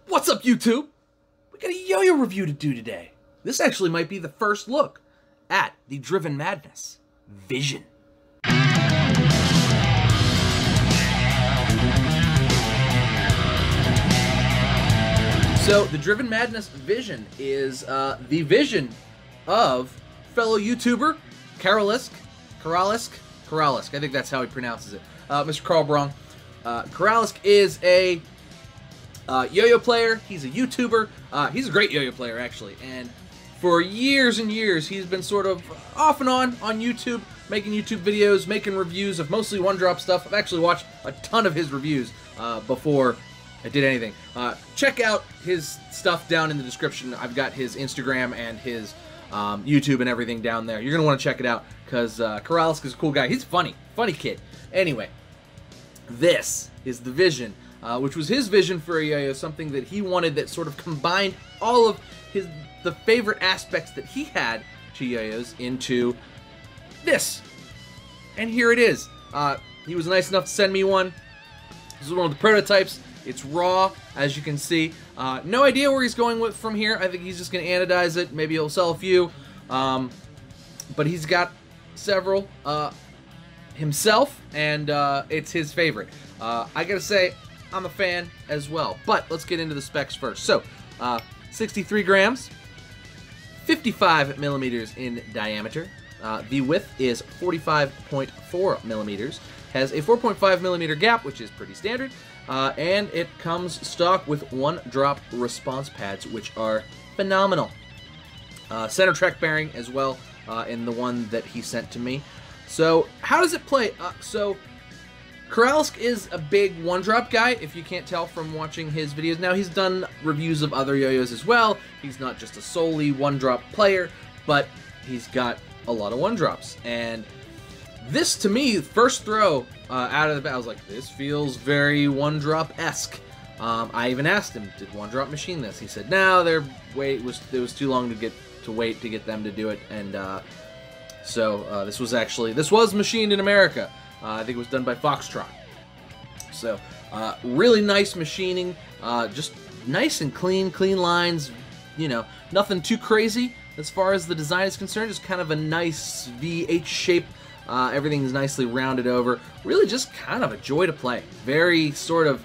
What's up, YouTube? We got a yo-yo review to do today. This actually might be the first look at the Driven Madness Vision. So, the Driven Madness Vision is the vision of fellow YouTuber Caralisc. I think that's how he pronounces it. Mr. Carl Brong. Caralisc is a yo-yo player. He's a YouTuber. He's a great yo-yo player, actually. And for years and years, he's been sort of off and on YouTube, making YouTube videos, making reviews of mostly one-drop stuff. I've actually watched a ton of his reviews before I did anything. Check out his stuff down in the description. I've got his Instagram and his YouTube and everything down there. You're going to want to check it out because Caralisc is a cool guy. He's funny kid. Anyway, this is the vision, which was his vision for a yo-yo, something that he wanted that sort of combined all of the favorite aspects that he had to yo-yos into this. And here it is. He was nice enough to send me one. This is one of the prototypes. It's raw, as you can see. No idea where he's going with from here. I think he's just going to anodize it. Maybe he'll sell a few. But he's got several himself, and it's his favorite. I gotta say, I'm a fan as well. But let's get into the specs first. So, 63 grams, 55 millimeters in diameter. The width is 45.4 millimeters. Has a 4.5 millimeter gap, which is pretty standard. And it comes stock with one-drop response pads, which are phenomenal. Center track bearing as well in the one that he sent to me. So, how does it play? So, Caralisc is a big one-drop guy, if you can't tell from watching his videos. Now, he's done reviews of other yo-yos as well. He's not just a solely one-drop player, but he's got a lot of one-drops. And this, to me, first throw out of the bat, I was like, this feels very one-drop-esque. I even asked him, did one-drop machine this? He said, no, it was too long to wait to get them to do it, and so this was machined in America. I think it was done by Foxtrot. So, really nice machining, just nice and clean lines, you know, nothing too crazy as far as the design is concerned, just kind of a nice VH shape. Everything's nicely rounded over. Really just kind of a joy to play. Very sort of,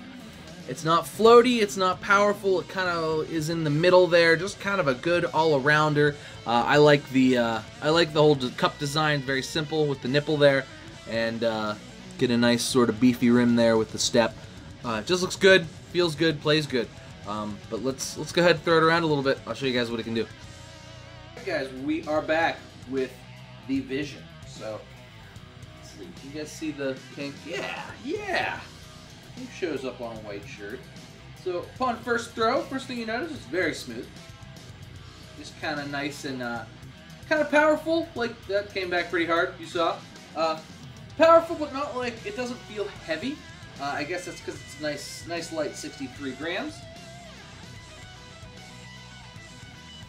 it's not floaty, it's not powerful, it kind of is in the middle there, just kind of a good all-arounder. I like the whole cup design, very simple with the nipple there, and get a nice sort of beefy rim there with the step. Just looks good, feels good, plays good. But let's go ahead and throw it around a little bit. I'll show you guys what it can do. Alright guys, we are back with the Vision. So, let's see, can you guys see the kink? Yeah! He shows up on a white shirt. So, upon first throw, first thing you notice, it's very smooth. Just kind of nice and kind of powerful. Like, that came back pretty hard, you saw. Powerful, but not like, it doesn't feel heavy. I guess that's because it's nice light 63 grams.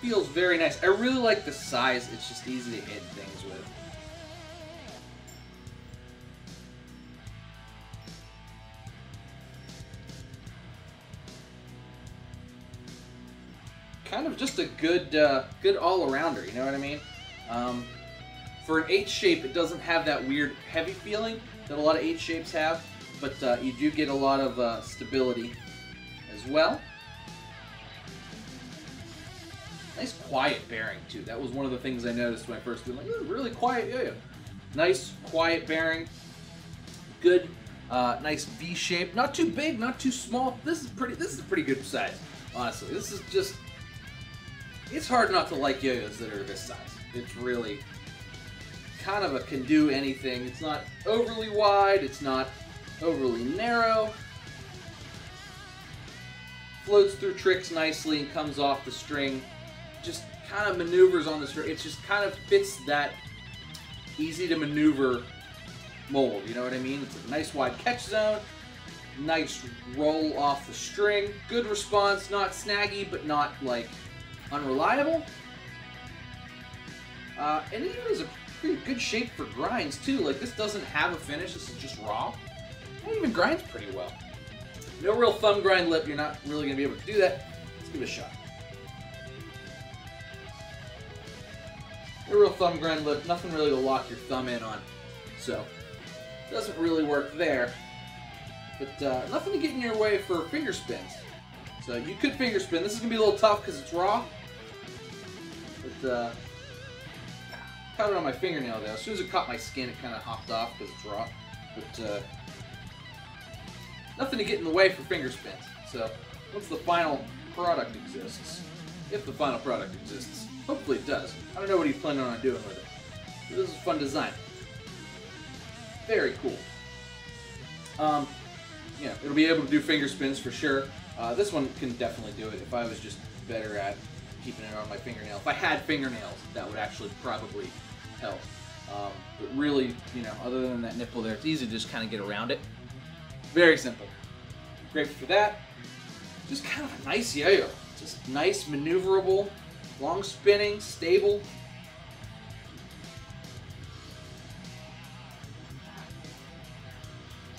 Feels very nice. I really like the size. It's just easy to hit things with. Kind of just a good all-arounder, you know what I mean? For an H shape, it doesn't have that weird heavy feeling that a lot of H shapes have, but you do get a lot of stability as well. Nice quiet bearing too. That was one of the things I noticed when I first did. Like, really quiet yo-yo. Nice quiet bearing. Good, nice V shape. Not too big, not too small. This is a pretty good size. Honestly, this is just. It's hard not to like yo-yos that are this size. It's really kind of a can do anything. It's not overly wide. It's not overly narrow. Floats through tricks nicely and comes off the string. Just kind of maneuvers on the string. It just kind of fits that easy to maneuver mold. You know what I mean? It's a nice wide catch zone. Nice roll off the string. Good response. Not snaggy, but not like unreliable. And it is a pretty good shape for grinds too. Like, this doesn't have a finish. This is just raw. It even grinds pretty well. No real thumb grind lip. You're not really going to be able to do that. Let's give it a shot. No real thumb grind lip. Nothing really to lock your thumb in on. So, it doesn't really work there. But nothing to get in your way for finger spins. So you could finger spin. This is going to be a little tough because it's raw. But caught it on my fingernail though. As soon as it caught my skin, it kind of hopped off because it's raw. But nothing to get in the way for finger spins. So once the final product exists, if the final product exists, hopefully it does. I don't know what he's planning on doing with it. But this is a fun design. Very cool. Yeah, it'll be able to do finger spins for sure. This one can definitely do it if I was just better at keeping it on my fingernail. If I had fingernails, that would actually probably help. But really, you know, other than that nipple there, it's easy to just kind of get around it. Very simple. Great for that. Just kind of a nice yo-yo. Just nice, maneuverable, long spinning, stable.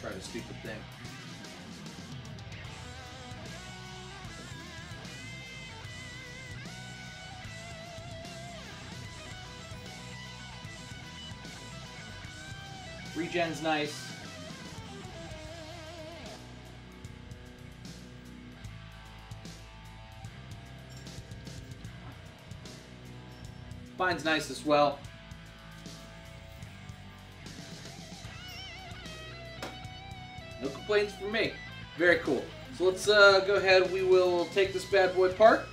Try the stupid thing. Regen's nice. Spine's nice as well. No complaints from me. Very cool. So let's go ahead. We will take this bad boy apart.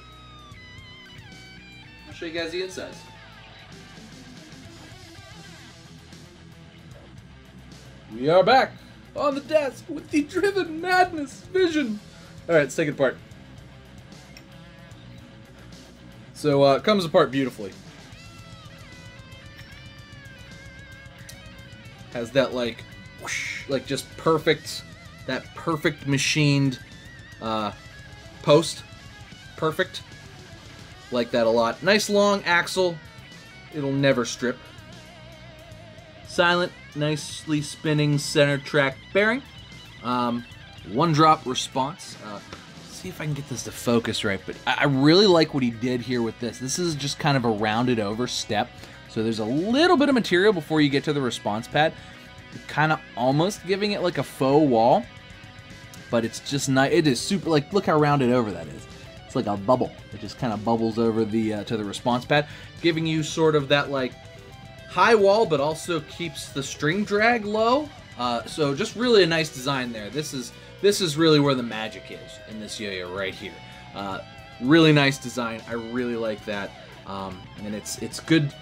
I'll show you guys the insides. We are back on the desk with the Driven Madness Vision. All right, let's take it apart. So it comes apart beautifully. Has that like, whoosh, like just perfect, that perfect machined post. Perfect. Like that a lot. Nice long axle. It'll never strip. Silent, nicely spinning center track bearing. One drop response. See if I can get this to focus right, but I really like what he did here with this. This is just kind of a rounded over step. So there's a little bit of material before you get to the response pad. Kind of almost giving it like a faux wall, but it's just nice. It is super, like, look how rounded over that is. It's like a bubble. It just kind of bubbles over the to the response pad, giving you sort of that like high wall, but also keeps the string drag low. So just really a nice design there. This is really where the magic is in this yo-yo right here. Really nice design. I really like that, and it's good.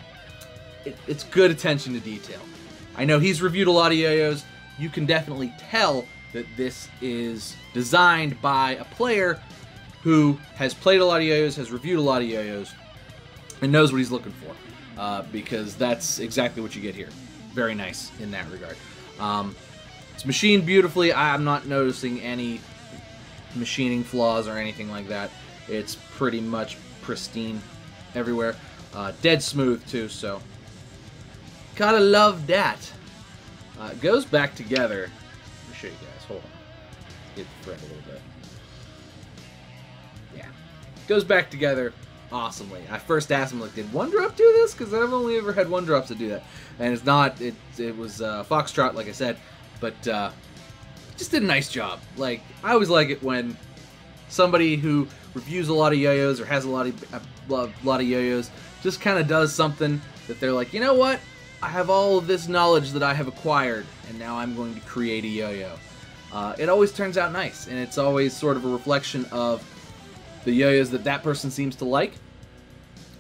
It's good attention to detail. I know he's reviewed a lot of yo-yos. You can definitely tell that this is designed by a player who has played a lot of yo-yos, has reviewed a lot of yo-yos, and knows what he's looking for. Because that's exactly what you get here. Very nice in that regard. It's machined beautifully. I'm not noticing any machining flaws or anything like that. It's pretty much pristine everywhere. Dead smooth too, so gotta love that. It goes back together. Let me show you guys. Hold on. Get the thread a little bit. Yeah. It goes back together awesomely. I first asked him, like, did One Drop do this? Because I've only ever had One Drops to do that. And it's not, it was Foxtrot, like I said. But just did a nice job. Like, I always like it when somebody who reviews a lot of yo-yos or has a lot of yo-yos just kind of does something that they're like, you know what? I have all of this knowledge that I have acquired, and now I'm going to create a yo-yo. It always turns out nice, and it's always sort of a reflection of the yo-yos that that person seems to like,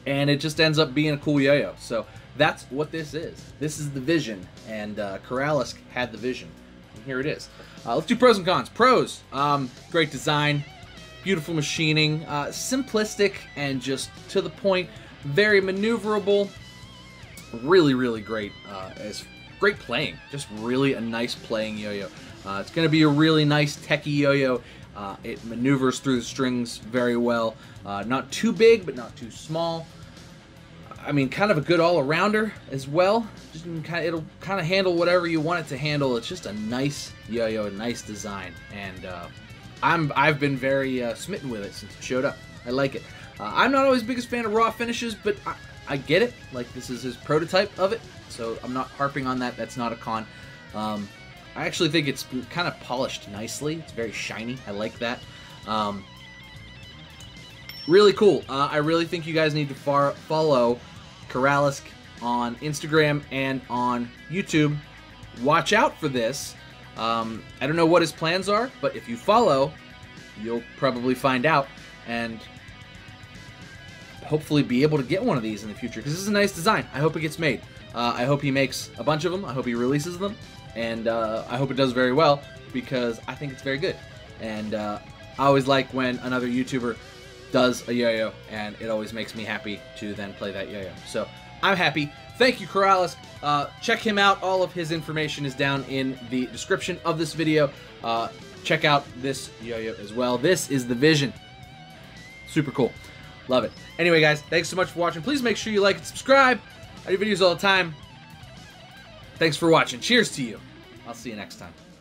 and it just ends up being a cool yo-yo. So that's what this is. This is the vision, and Caralisc had the vision, and here it is. Let's do pros and cons. Pros, great design, beautiful machining, simplistic and just to the point, very maneuverable. Really, really great. It's great playing. Just really a nice playing yo-yo. It's going to be a really nice techie yo-yo. It maneuvers through the strings very well. Not too big, but not too small. I mean, kind of a good all-arounder as well. Just it'll kind of handle whatever you want it to handle. It's just a nice yo-yo, a nice design, and I've been very smitten with it since it showed up. I like it. I'm not always the biggest fan of raw finishes, but I get it. Like, this is his prototype of it, so I'm not harping on that. That's not a con. I actually think it's kind of polished nicely. It's very shiny. I like that. Really cool. I really think you guys need to follow Caralisc on Instagram and on YouTube. Watch out for this. I don't know what his plans are, but if you follow, you'll probably find out and hopefully be able to get one of these in the future, because this is a nice design. I hope it gets made. I hope he makes a bunch of them. I hope he releases them, and I hope it does very well, because I think it's very good. And I always like when another YouTuber does a yo-yo, and it always makes me happy to then play that yo-yo. So I'm happy. Thank you, Caralisc. Check him out. All of his information is down in the description of this video. Check out this yo-yo as well. This is the Vision. Super cool. Love it. Anyway, guys, thanks so much for watching. Please make sure you like and subscribe. I do videos all the time. Thanks for watching. Cheers to you. I'll see you next time.